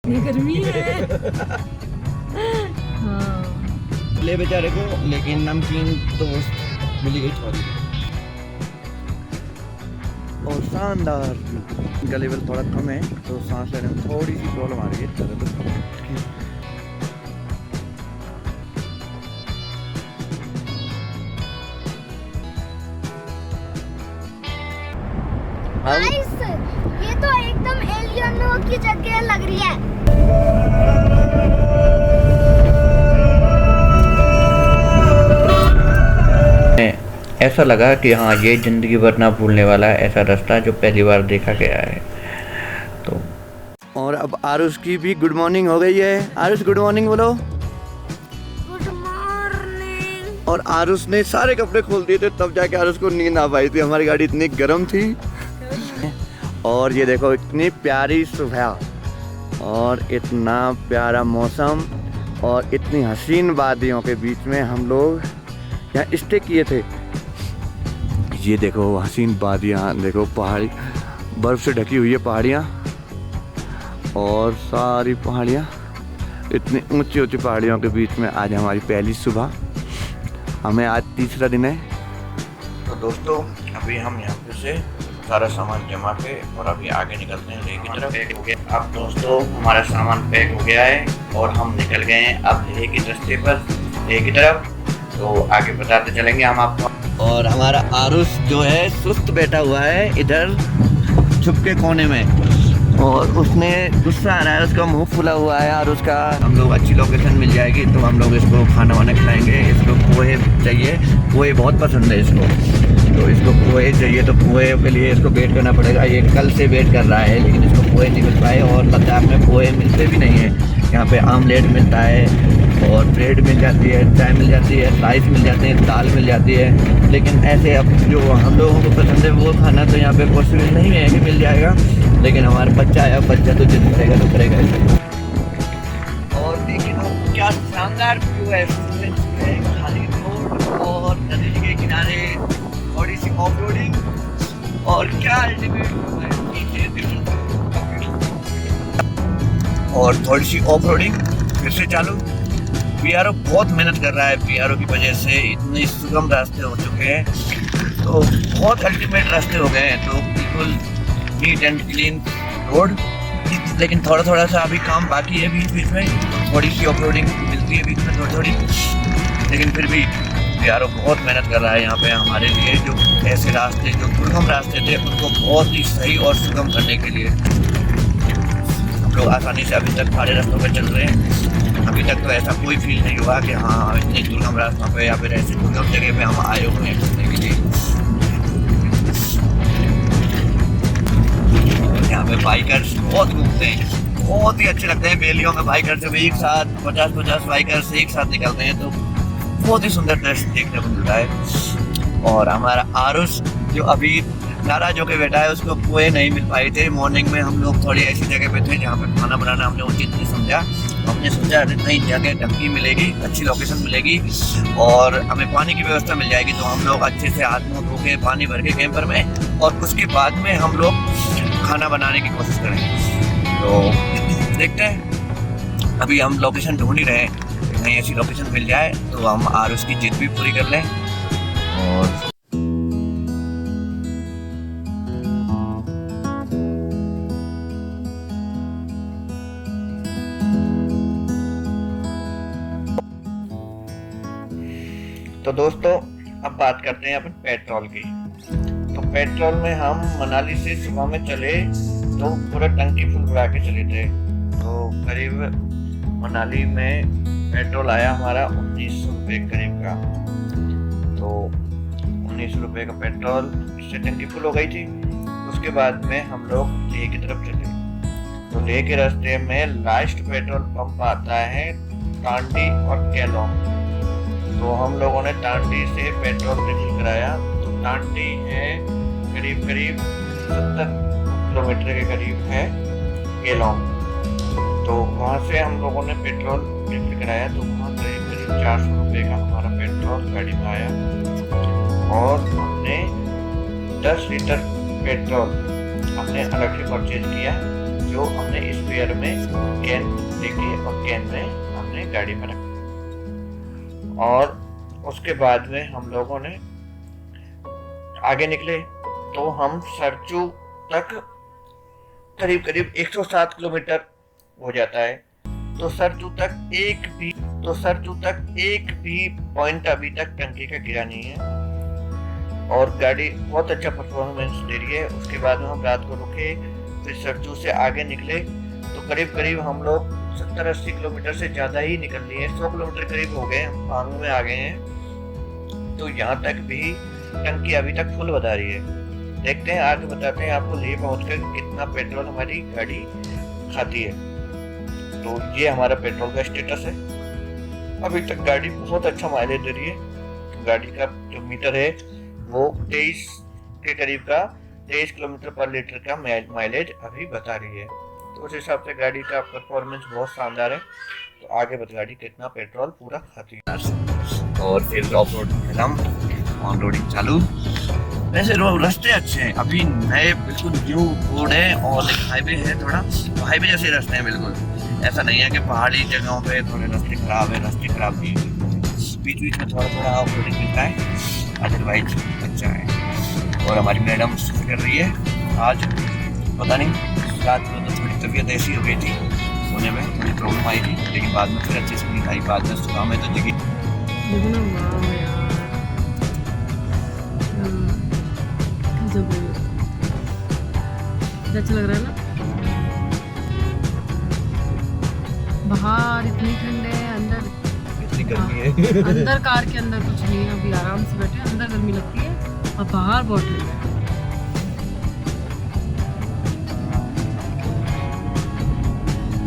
ये गर्मी है। हाँ। ले बेचारे को, लेकिन नमकीन तो मिली गई थोड़ी और शानदार। इनका लेवल थोड़ा कम है तो सांस लेने में थोड़ी सी प्रॉब्लम आ रही है। ये तो एकदम एलियनों की जगह लग रही है। ऐसा लगा कि हाँ ये ज़िंदगी भर ना भूलने वाला ऐसा रास्ता जो पहली बार देखा गया है। तो और अब आरुष की भी गुड मॉर्निंग हो गई है। आरुष गुड मॉर्निंग बोलो। Good morning. और आरुष ने सारे कपड़े खोल दिए थे तब जाके आरुष को नींद आ पाई थी। हमारी गाड़ी इतनी गर्म थी। और ये देखो इतनी प्यारी सुबह और इतना प्यारा मौसम और इतनी हसीन वादियों के बीच में हम लोग यहाँ स्टे किए थे। ये देखो हसीन वादियाँ, देखो पहाड़ी बर्फ़ से ढकी हुई है पहाड़ियाँ और सारी पहाड़ियाँ, इतनी ऊंची ऊंची पहाड़ियों के बीच में आज हमारी पहली सुबह। हमें आज तीसरा दिन है। तो दोस्तों अभी हम यहाँ पे से सारा सामान जमा के और अभी आगे निकलते हैं लेह की तरफ। अब दोस्तों हमारा सामान पैक हो गया है और हम निकल गए हैं अब लेह के रास्ते पर, लेह की तरफ। तो आगे बताते चलेंगे हम आपको। और हमारा आरुष जो है सुस्त बैठा हुआ है इधर छुप के कोने में और उसने गुस्सा आ रहा है, उसका मुंह फुला हुआ है। और उसका हम लोग अच्छी लोकेशन मिल जाएगी तो हम लोग इसको खाना वाना खिलाएंगे। इसको पोहे चाहिए, पोहे बहुत पसंद है इसको, तो इसको पोहे चाहिए। तो पोहे के लिए इसको वेट करना पड़ेगा। ये कल से वेट कर रहा है लेकिन इसको पोहे नहीं मिल पाए। और लद्दाख में पोहे मिलते भी नहीं है। यहाँ पे आमलेट मिलता है और ब्रेड मिल जाती है, चाय मिल जाती है, राइस मिल जाते हैं, दाल मिल जाती है। लेकिन ऐसे अब जो हम लोगों को पसंद है वो खाना तो यहाँ पे पॉसिबल नहीं है कि मिल जाएगा। लेकिन हमारा बच्चा है, बच्चा तो जिद करेगा तो करेगा। और देखिए क्या शानदार व्यू है, खाली रोड और नदी के किनारे थोड़ी सी ऑफ रोडिंग और क्या और थोड़ी सी ऑफ रोडिंग फिर से चालू। पीआरओ बहुत मेहनत कर रहा है। पीआरओ की वजह से इतने सुगम रास्ते हो चुके हैं, तो बहुत अल्टीमेट रास्ते हो गए हैं। तो बिल्कुल नीट एंड क्लीन रोड, लेकिन थोड़ा थोड़ा सा अभी काम बाकी है। बीच बीच में थोड़ी सी ऑफ रोडिंग मिलती है बीच में थोड़ी थोड़ी, लेकिन फिर भी पीआरओ बहुत मेहनत कर रहा है यहाँ पे हमारे लिए। जो ऐसे रास्ते जो दुर्गम रास्ते थे उनको बहुत ही सही और सुगम करने के लिए हम लोग आसानी से अभी तक सारे रास्तों पर चल रहे हैं। अभी तक तो ऐसा कोई फील नहीं हुआ कि हाँ इतनी दुर्गम रास्तों पे या फिर ऐसी दुर्गम जगह पे हम आए हुए हैं चलने के लिए। और यहाँ पे बाइकर्स बहुत घूमते हैं, बहुत ही अच्छे लगते हैं। बेलियों में बाइकर्स जब एक साथ 50-50 बाइकर्स एक साथ निकलते हैं तो बहुत ही सुंदर दृश्य देखने को मिलता है। और हमारा आरुष जो अभी नाराज होकर बैठा है, उसको पोहे नहीं मिल पाए थे। मॉर्निंग में हम लोग थोड़ी ऐसी जगह पे थे जहाँ पे खाना बनाना हमने उचित नहीं समझा। हमने सोचा नई जगह ढंकी मिलेगी, अच्छी लोकेशन मिलेगी और हमें पानी की व्यवस्था मिल जाएगी। तो हम लोग अच्छे से हाथ मुँह धो के पानी भर के कैंपर में और उसके बाद में हम लोग खाना बनाने की कोशिश करेंगे। तो देखते हैं, अभी हम लोकेशन ढूंढ ही रहे हैं। कहीं ऐसी लोकेशन मिल जाए तो हम आरुष की जिद भी पूरी कर लें। और तो दोस्तों अब बात करते हैं अपन पेट्रोल की। तो पेट्रोल में हम मनाली से सुबह में चले तो पूरा टंकी फुल भरा के चले थे। तो करीब मनाली में पेट्रोल आया हमारा 1900 रुपये करीब का। तो 1900 रुपये का पेट्रोल, इससे टंकी फुल हो गई थी। उसके बाद में हम लोग लेह की तरफ चले। तो लेह के रास्ते में लास्ट पेट्रोल पंप आता है टांडी और केलोंग। तो हम लोगों ने टांडी से पेट्रोल रिफिल कराया। तो टांडी है करीब 70 किलोमीटर के करीब है केलोंग। तो वहाँ से हम लोगों ने पेट्रोल रिफिल कराया। तो वहाँ करीब 400 रुपये का हमारा पेट्रोल गाड़ी में आया और हमने 10 लीटर पेट्रोल हमने अलग से परचेज किया जो जो हमने स्पेयर में कैन लेके और कैन में हमने गाड़ी में रखा। और उसके बाद में हम लोगों ने आगे निकले तो हम सरचू तक करीब करीब 107 किलोमीटर हो जाता है। तो सरचू तक एक भी पॉइंट अभी तक टंकी का गिरा नहीं है और गाड़ी बहुत अच्छा परफॉर्मेंस दे रही है। उसके बाद में हम रात को रुके, फिर सरचू से आगे निकले तो करीब करीब हम लोग 70-80 किलोमीटर से ज़्यादा ही निकल लिए, 100 किलोमीटर करीब हो गए, हम पांगू में आ गए हैं। तो यहाँ तक भी टंकी अभी तक फुल बता रही है। देखते हैं आगे, बताते हैं आपको लेह पहुँचकर कितना पेट्रोल हमारी गाड़ी खाती है। तो ये हमारा पेट्रोल का स्टेटस है। अभी तक गाड़ी बहुत अच्छा माइलेज दे रही है। गाड़ी का जो मीटर है वो 23 के करीब का 23 किलोमीटर पर लीटर का माइलेज अभी बता रही है। तो उस हिसाब से गाड़ी का परफॉर्मेंस बहुत शानदार है। तो आगे बता गाड़ी कितना पेट्रोल पूरा खाती है। और फिर ऑफ रोड हम ऑन रोडिंग चालू। वैसे रास्ते अच्छे हैं, अभी नए बिल्कुल न्यू रोड है और एक हाईवे है, थोड़ा हाईवे जैसे रास्ते हैं बिल्कुल। ऐसा नहीं है कि पहाड़ी जगहों पे थोड़े रास्ते खराब है, रास्ते खराब नहीं है। बीच बीच में थोड़ा थोड़ा ऑफ रोडिंग मिलता है, अदरवाइज अच्छा है। और हमारी मैडम कर रही है आज, पता नहीं रात में तो थोड़ी तबीयत ऐसी हो गई थी, सोने में थोड़ी प्रॉब्लम आई थी, लेकिन बाद में फिर अच्छे से नहीं आई। बाद में सुबह में तो जगी अच्छा लग रहा है ना। बाहर इतनी ठंड है, अंदर इतनी गर्मी है। अंदर कार के अंदर कुछ नहीं है, अभी आराम से बैठे, अंदर गर्मी लगती है और बाहर बहुत ठंड है।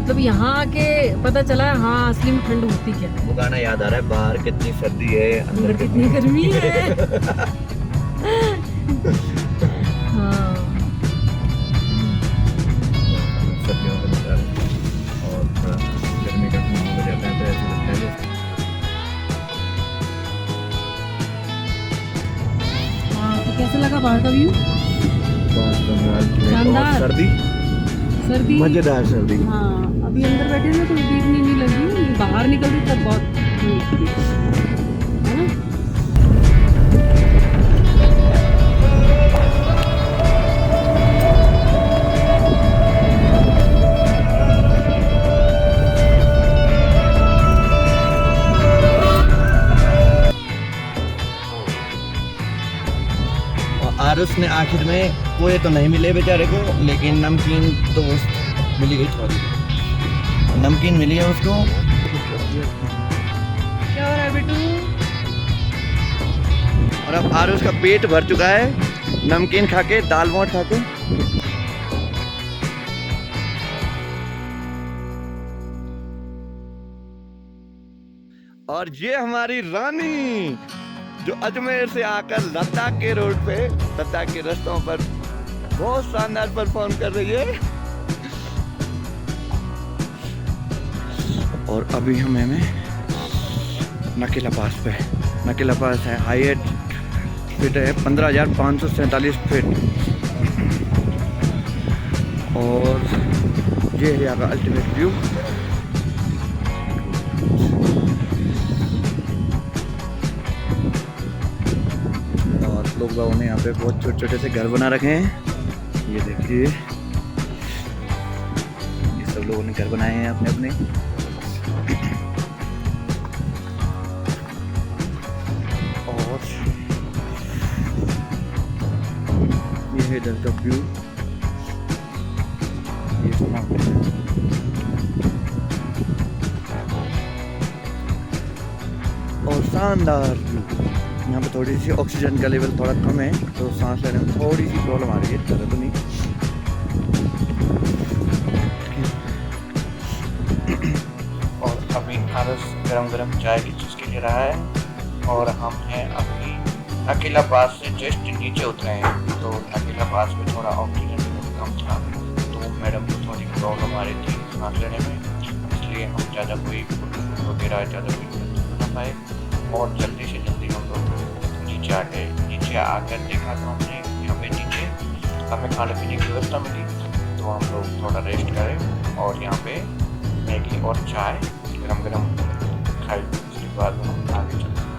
मतलब यहाँ आके पता चला है हाँ असली में ठंड होती क्या है। वो गाना याद आ रहा है, बाहर कितनी सर्दी है, अंदर कितनी गर्मी है। हाँ सर्दियों का नजारा और थोड़ा गर्मी का माहौल हो जाता है तो ऐसा लगता है जैसे। हाँ, तो कैसा लगा बाहर का व्यू? शानदार। सर्दी सर्दी मजेदार सर्दी। हाँ अभी अंदर बैठे ना तो भी इतनी नहीं लगी, बाहर निकल रही तब बहुत है ना। आरुष ने आखिर में कोई तो नहीं मिले बेचारे को, लेकिन नमकीन तो मिली गई, थोड़ी नमकीन मिली है उसको। क्या हो रहा है बेटू? और अब आरुष का पेट भर चुका है नमकीन खा के, दाल मोठ खा के। और ये हमारी रानी जो अजमेर से आकर लद्दाख के रोड पे, लद्दाख के रास्तों पर बहुत शानदार परफॉर्म कर रही है। और अभी हम हैं नकीला पास पे। नकीला पास है, हाइट फीट है 15,547 फीट। और ये है यहाँ का अल्टीमेट व्यू। और लोग बागों ने यहाँ पे बहुत छोटे छोटे से घर बना रखे हैं, ये देखिए, ये सब लोगों ने घर बनाए हैं अपने अपने। और ये है इधर का व्यू, ये और शानदार व्यू। यहाँ पे थोड़ी सी ऑक्सीजन का लेवल थोड़ा कम है तो सांस लेने में थोड़ी सी प्रॉब्लम आ रही है, ज़्यादा तो नहीं। और अभी आरस गरम गरम चाय की चीज़ के लिए रहा है और हम हैं अभी नकीला पास से जस्ट नीचे उतरे हैं। तो नकीला पास में थोड़ा ऑक्सीजन लेवल कम था तो मैडम को थोड़ी प्रॉब्लम आ रही थी सांस लेने में, इसलिए हम ज़्यादा कोई वगैरह ज़्यादा कोई ना पाए और जल्दी से जल्दी हम लोग नीचे आ गए। नीचे आकर देखा तो हमने यहाँ पे नीचे हमें खाने पीने की व्यवस्था मिली, तो तो हम लोग थोड़ा रेस्ट करें और यहाँ पे मैगी और चाय गरम गरम खाई। उसके बाद हम आगे चलते हैं।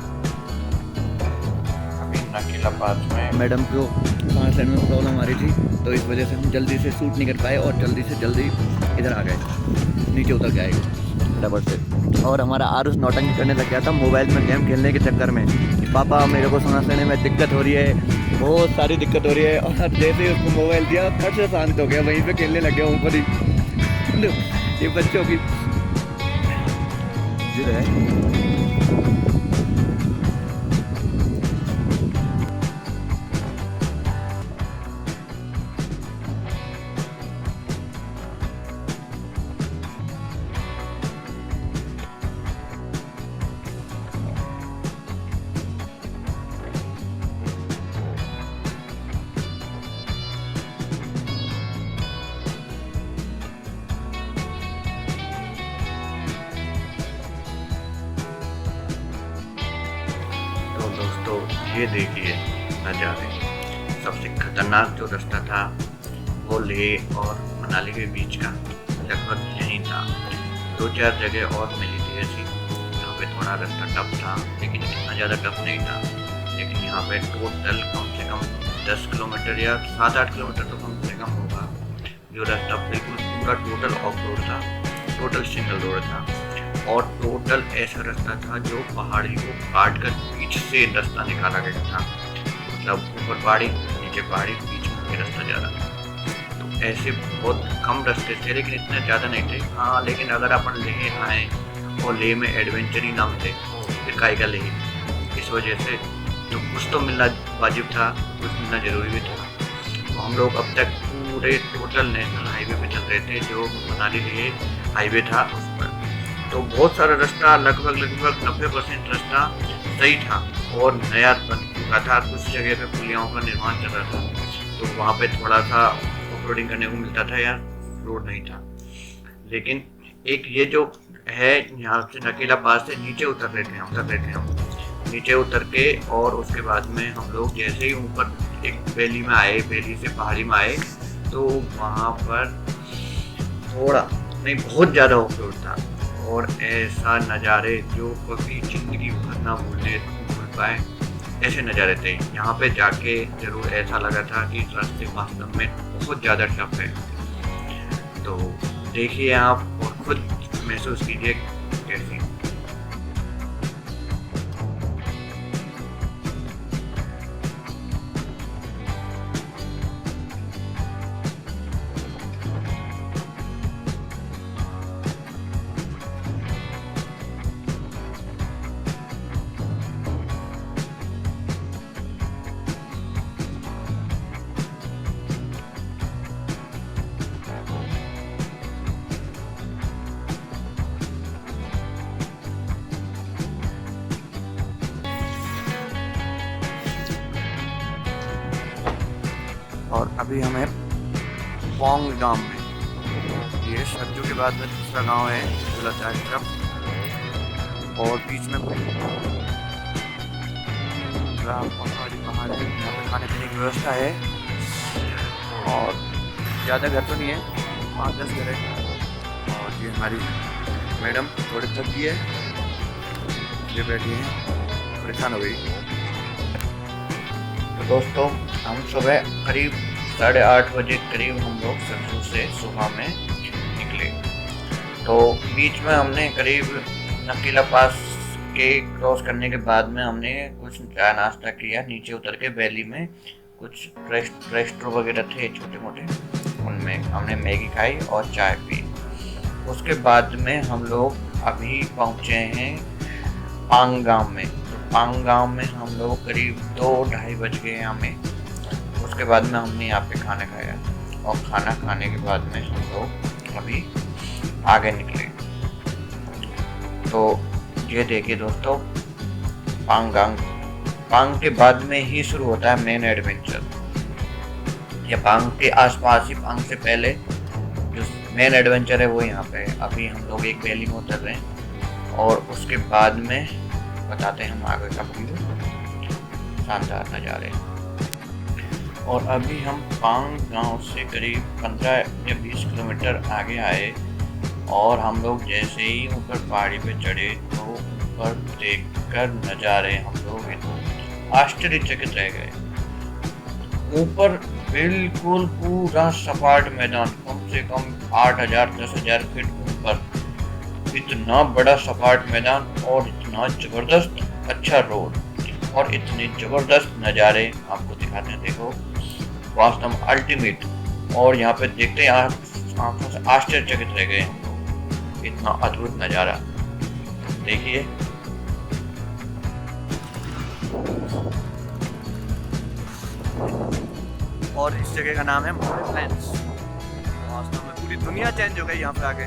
अभी नकीला पास में मैडम को सांस लेने में प्रॉब्लम आ रही थी, तो इस वजह से हम जल्दी से शूट नहीं कर पाए और जल्दी से जल्दी इधर आ गए, नीचे उतर गए फटाफट से। और हमारा आरुष नौटंकी करने लग गया था मोबाइल में गेम खेलने के चक्कर में कि पापा मेरे को सांस लेने में दिक्कत हो रही है, बहुत सारी दिक्कत हो रही है। और जैसे ही उसको मोबाइल दिया फट से शांत हो गया, वहीं पे खेलने लग गया ऊपर ही। ये बच्चों की जिद है। तो दोस्तों ये देखिए नज़ारे। सबसे खतरनाक जो रास्ता था वो लेह और मनाली के बीच का लगभग यहीं था। 2-4 जगह और मिली थी ऐसी, यहाँ पे थोड़ा रास्ता टफ था, लेकिन इतना ज़्यादा टफ नहीं था। लेकिन यहाँ पे टोटल कम से कम 10 किलोमीटर या 7-8 किलोमीटर तो कम से कम होगा जो रास्ता बिल्कुल पूरा टोटल ऑफ रोड था, टोटल सिंगल रोड था। और टोटल ऐसा रास्ता था जो पहाड़ी को काट कर बीच से रास्ता निकाला गया था। मतलब ऊपर पहाड़ी, नीचे पहाड़ी, बीच में रास्ता जा रहा था। तो ऐसे बहुत कम रास्ते थे, लेकिन इतने ज़्यादा नहीं थे। हाँ, लेकिन अगर अपन लेह आए और लेह में एडवेंचर ही ना मिले फिर काहे का लेह, इस वजह से तो कुछ तो मिलना वाजिब था, कुछ मिलना ज़रूरी भी था। तो हम लोग अब तक पूरे टोटल नेशनल हाईवे पे चल रहे थे जो मनाली लेह हाईवे था उस पर। तो बहुत सारा रास्ता, लगभग 90% रास्ता सही था और नया बन चुका था। कुछ जगह पे पुलियाओं का निर्माण चल रहा था, तो वहाँ पे थोड़ा सा ऑफ रोडिंग करने को मिलता था या रोड नहीं था। लेकिन एक ये जो है, यहाँ से नकीला पास से नीचे उतर रहे थे हम नीचे उतर के, और उसके बाद में हम लोग जैसे ही ऊपर एक वैली में आए, वैली से पहाड़ी में आए, तो वहाँ पर थोड़ा नहीं बहुत ज़्यादा ऑफ रोड था। और ऐसा नज़ारे जो कभी ज़िंदगी भर ना भूल पाए, ऐसे नज़ारे थे। यहाँ पे जाके ज़रूर ऐसा लगा था कि रास्ते वास्तव में बहुत ज़्यादा टफ है। तो देखिए आप और खुद महसूस कीजिए कैसी। और अभी हमें पोंग गांव में, ये सरजू के बाद में दूसरा गांव है झूलाचार की तरफ, और बीच में पहाड़ है। यहाँ पे खाने पीने की व्यवस्था है और ज़्यादा घर तो नहीं है, 5-10 घर है। और ये हमारी मैडम थोड़ी थक गई है, ये बैठी हैं, परेशान हो गई। तो दोस्तों हम सुबह करीब 8:30 बजे करीब हम लोग सरजू से सुबह में निकले। तो बीच में हमने करीब नकीला पास के क्रॉस करने के बाद में हमने कुछ चाय नाश्ता किया। नीचे उतर के वैली में कुछ रेस्टोरेंट वगैरह थे छोटे मोटे, उनमें हमने मैगी खाई और चाय पी। उसके बाद में हम लोग अभी पहुँचे हैं पांग गांव में। पांग गांव में हम लोग करीब 2-2:30 बज गए हमें। उसके बाद में हमने यहाँ पे खाना खाया और खाना खाने के बाद में हम लोग अभी आगे निकले। तो ये देखिए दोस्तों, पांग के बाद में ही शुरू होता है मेन एडवेंचर। या पांग के आसपास ही, पांग से पहले जो मेन एडवेंचर है वो यहाँ पे है। अभी हम लोग एक वैली में उतर रहे हैं और उसके बाद में बताते हैं हम आगे का व्यू, शानदार नज़ारे। और अभी हम पांग गांव से करीब 15 या 20 किलोमीटर आगे आए और हम लोग जैसे ही ऊपर पहाड़ी पे चढ़े तो ऊपर देखकर नज़ारे हम लोग आश्चर्यचकित रह गए। ऊपर बिल्कुल पूरा सपाट मैदान, कम से कम 8,000-10,000 फीट ऊपर, इतना बड़ा सपाट मैदान और इतना ज़बरदस्त अच्छा रोड और इतने ज़बरदस्त नज़ारे आपको दिखाते हैं। देखो वास्तव अल्टीमेट, और यहाँ पे देखते हैं आंखों से आश्चर्यचकित रह गए हम लोग, इतना अद्भुत नज़ारा देखिए। और इस जगह का नाम है मॉरिशस। वास्तव में पूरी दुनिया चेंज हो गई यहाँ पे आके,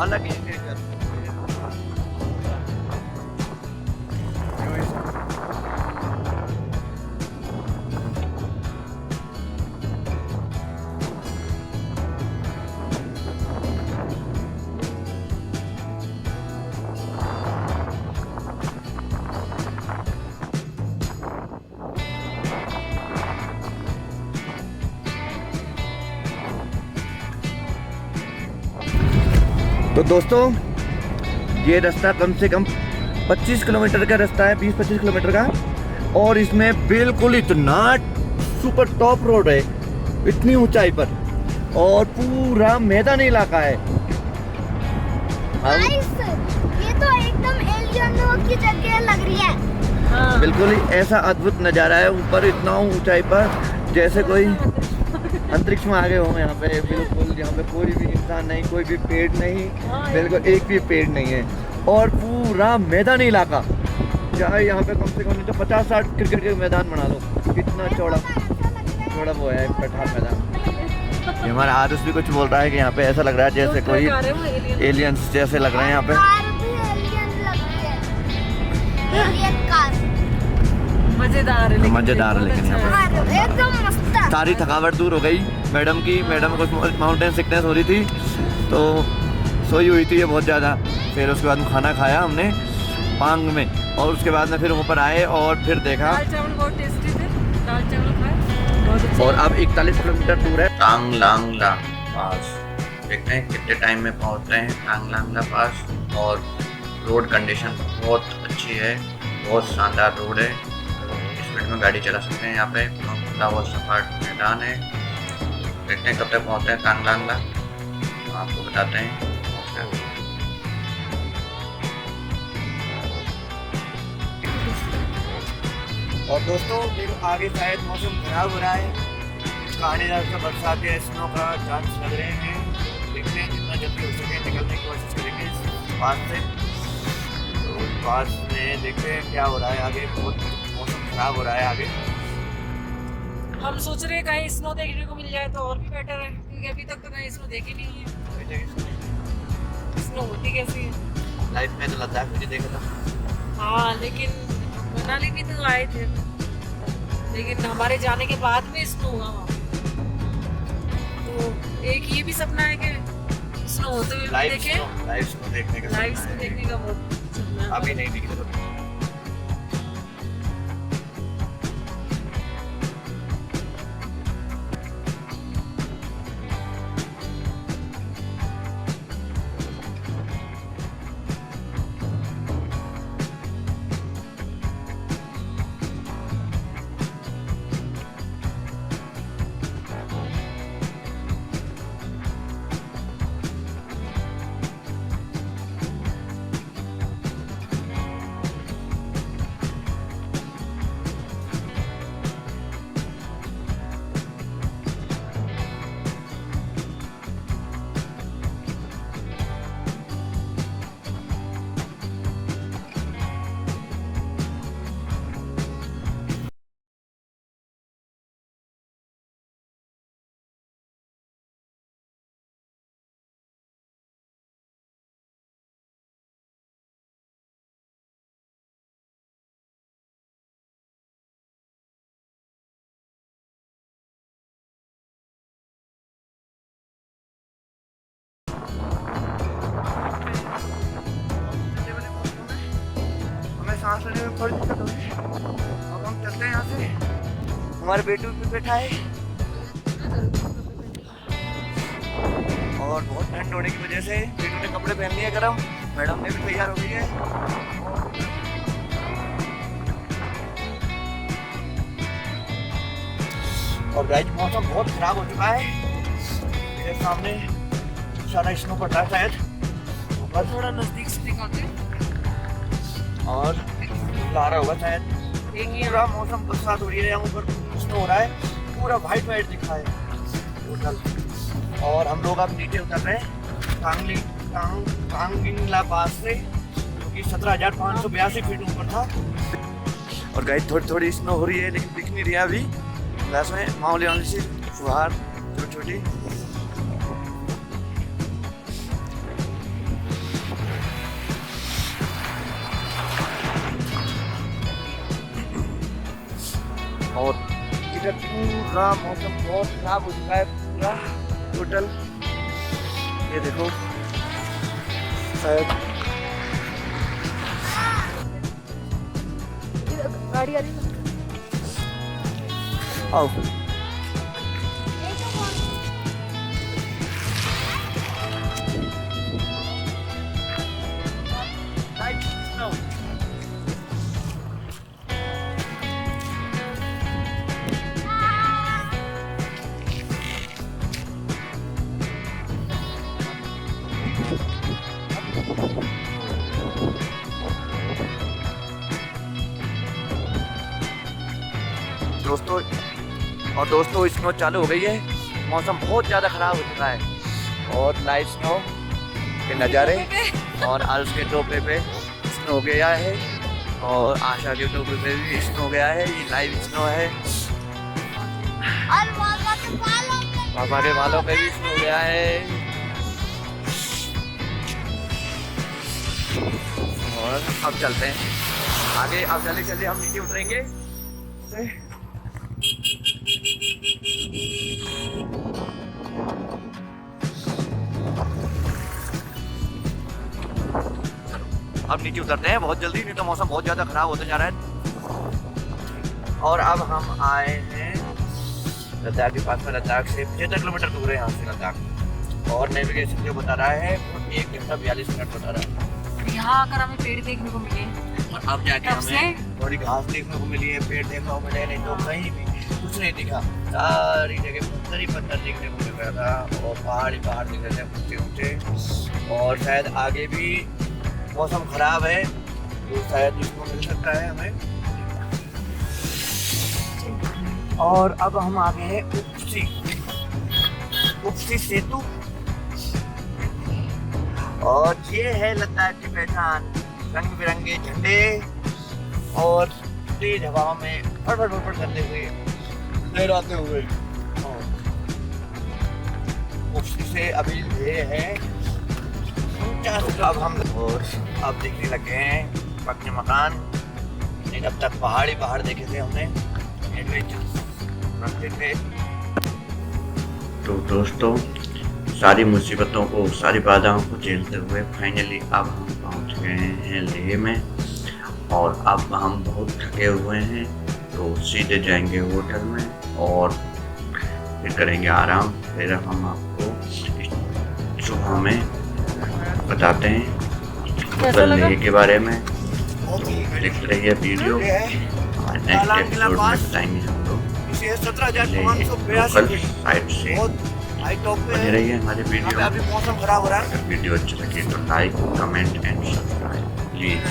अलग ही नेचर। तो दोस्तों ये रास्ता कम से कम 25 किलोमीटर का रास्ता है, 20-25 किलोमीटर का, और इसमें बिल्कुल इतना सुपर टॉप रोड है, इतनी ऊंचाई पर, और पूरा मैदानी इलाका है। गाइस, ये तो एकदम एलियन की जगह लग रही है। हाँ। बिल्कुल ही ऐसा अद्भुत नज़ारा है ऊपर, इतना ऊंचाई पर, जैसे कोई अंतरिक्ष में आ गए हो। यहाँ पे बिल्कुल, यहाँ पे कोई भी इंसान नहीं, कोई भी पेड़ नहीं, बिल्कुल एक भी पेड़ नहीं है, और पूरा मैदानी इलाका। चाहे यहाँ पे कम से कम नहीं तो 50-60 क्रिकेट के मैदान बना लो, कितना चौड़ा वो है पठार मैदान। ये हमारा आरुष भी कुछ बोल रहा है कि यहाँ पे ऐसा लग रहा है जैसे कोई एलियंस जैसे लग रहे हैं यहाँ पे। कार भी एलियन लग रही है, एलियन कार। मजेदार है, मजेदार है लेकिन यहाँ पे एकदम मस्त है। सारी थकावट दूर हो गई मैडम की। मैडम को माउंटेन सिकनेस हो रही थी तो सोई हुई थी ये बहुत ज़्यादा। फिर उसके बाद खाना खाया हमने पांग में, और उसके बाद में फिर ऊपर आए और फिर देखा। दाल चावल बहुत टेस्टी थे, दाल चावल खाए बहुत अच्छा। और अब 41 किलोमीटर दूर है टांगलांगला पास। देखते हैं कितने टाइम में पहुंचते हैं टांगलांगला पास। और रोड कंडीशन बहुत अच्छी है, बहुत शानदार रोड है, स्पीड में गाड़ी चला सकते हैं। यहाँ पे खुला हुआ सपाट मैदान है। देखते हैं कब तक पहुँचते हैं टांगलांगला, आपको बताते हैं। और दोस्तों फिर आगे शायद मौसम खराब हो रहा है, कहानी रास्ता बरसात या स्नो का चांस लग रहे हैं। देखते हैं जितना जल्दी हो सके निकलने की कोशिश करेंगे इस पास से। तो पास में देखते हैं क्या हो रहा है आगे, बहुत मौसम खराब हो रहा है आगे। हम सोच रहे हैं कहीं स्नो देखने को मिल जाए तो और भी बेटर है, क्योंकि अभी तक तो कहीं स्नो देखी नहीं है। स्नो होती कैसी है? लाइफ में तो लद्दाख भी देखा था। हाँ, लेकिन मनाली भी तो आए थे, लेकिन हमारे जाने के बाद में स्नो हुआ वहाँ। तो एक ये भी सपना है कि स्नो होते हुए भी देखें। लाइव स्नो देखने का लाइव सपना स्नो है। देखने का बहुत सपना है। अभी नहीं दिख रहा। सांस लेने में थोड़ी दिक्कत होगी। अब हम चलते हैं यहाँ से, हमारे बेटू भी बैठा है और बहुत ठंड होने की वजह से बेटू ने कपड़े पहन लिए गरम। मैडम ने भी तैयार हो गई है। और गाइस मौसम बहुत खराब हो चुका है। मेरे सामने सारा स्नो पड़ रहा है शायद ऊपर, थोड़ा नजदीक से दिखाते हैं। और ला रहा होगा शायद। देखिए पूरा मौसम बरसात हो रही है, यहाँ ऊपर स्नो हो रहा है, पूरा वाइट वाइट दिखा है टोटल। और हम लोग अब नीचे उतर रहे हैं कांगिंगला पास से, जो कि 17,582 फीट ऊपर था। और गाइस थोड़ी थोड़ी स्नो हो रही है लेकिन दिख नहीं रही है अभी। क्लास में मामूली मामूली सी फुहार छोटी छोटी। और इधर पूरा मौसम बहुत खराब हो चुका है पूरा टोटल। ये देखो शायद गाड़ी आ रही है। आओ दोस्तों स्नो चालू हो गई है। मौसम बहुत ज़्यादा ख़राब हो चुका है और लाइव स्नो के नज़ारे। और आरुष के टोपे पे स्नो हो गया है और आशा के टोपे पे भी स्नो हो गया है। ये लाइव स्नो है। और पापा के बालों पे भी स्नो हो गया है। और अब चलते हैं आगे। अब जल्दी जल्दी हम नीचे उतरेंगे। अब नीचे उतरते हैं बहुत जल्दी, नहीं तो मौसम बहुत ज़्यादा खराब होता जा रहा है। और अब हम आए हैं लद्दाख के पास में। लद्दाख से 75 किलोमीटर दूर है यहाँ से लद्दाख। और नेविगेशन जो बता रहा है वो 1 घंटा 42 मिनट बता रहा है। यहाँ आकर हमें पेड़ देखने को मिले। और अब जाके तब से हमें थोड़ी घास देखने को मिली है, पेड़ देखने को मिले, नहीं तो कहीं भी कुछ नहीं दिखा। सारी जगह पत्थर ही पत्थर देखने को मिल रहा था और पहाड़ ही पहाड़ दिख रहे थे ऊँचे ऊँचे। और शायद आगे भी मौसम खराब है तो शायद इसको मिल सकता है हमें। और अब हम आ गए हैं उपसी सेतु। और ये है लद्दाख की पहचान, रंग बिरंगे झंडे और तेज हवा में फड़फड़ फड़फड़ करते हुए लहराते हुए। उपसी से अभी ये है 49। अब हम और अब देखने लगे हैं अपने मकान। नहीं अब तक पहाड़ ही पहाड़ देखे थे हमने, एडवेंचर रखते थे। तो दोस्तों सारी मुसीबतों को, सारी बाधाओं को झेलते हुए फाइनली अब हम पहुंच गए हैं लेह में। और अब हम बहुत थके हुए हैं तो सीधे जाएंगे होटल में और फिर करेंगे आराम। फिर हम आपको सुबह में बताते हैं होटल लेह के बारे में। देखते रहिए वीडियो, और नेक्स्ट एपिसोड में बताएंगे हम लोग लोकल साइट से। बने रहिए हमारे वीडियो। अभी मौसम खराब हो रहा है। अगर वीडियो अच्छी लगी तो like, comment and subscribe please.